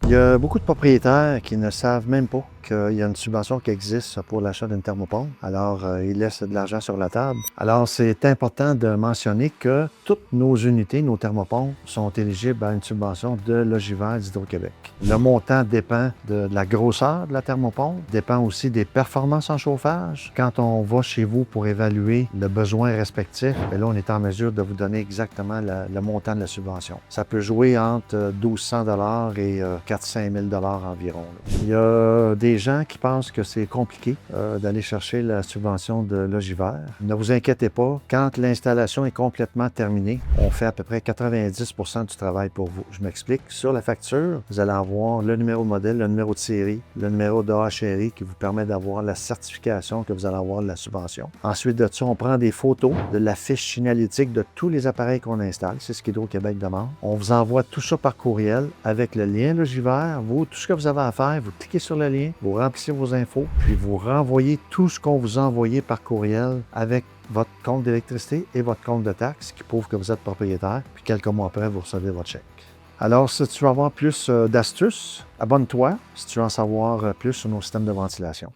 Il y a beaucoup de propriétaires qui ne savent même pas qu'il y a une subvention qui existe pour l'achat d'une thermopompe. Alors, ils laissent de l'argent sur la table. Alors, c'est important de mentionner que toutes nos unités, nos thermopompes, sont éligibles à une subvention de Logivert d'Hydro-Québec. Le montant dépend de la grosseur de la thermopompe, dépend aussi des performances en chauffage. Quand on va chez vous pour évaluer le besoin respectif, bien là, on est en mesure de vous donner exactement le montant de la subvention. Ça peut jouer entre 1 200 $ et 400 000 $ environ. Là. Il y a des gens qui pensent que c'est compliqué d'aller chercher la subvention de Logivert. Ne vous inquiétez pas, quand l'installation est complètement terminée, on fait à peu près 90% du travail pour vous. Je m'explique. Sur la facture, vous allez avoir le numéro de modèle, le numéro de série, le numéro de HRI qui vous permet d'avoir la certification que vous allez avoir de la subvention. Ensuite de ça, on prend des photos de la fiche signalétique de tous les appareils qu'on installe. C'est ce qu'Hydro-Québec demande. On vous envoie tout ça par courriel avec le lien Logivert. Vous, tout ce que vous avez à faire, vous cliquez sur le lien, vous remplissez vos infos, puis vous renvoyez tout ce qu'on vous a envoyé par courriel avec votre compte d'électricité et votre compte de taxes qui prouve que vous êtes propriétaire. Puis quelques mois après, vous recevez votre chèque. Alors, si tu veux avoir plus d'astuces, abonne-toi si tu veux en savoir plus sur nos systèmes de ventilation.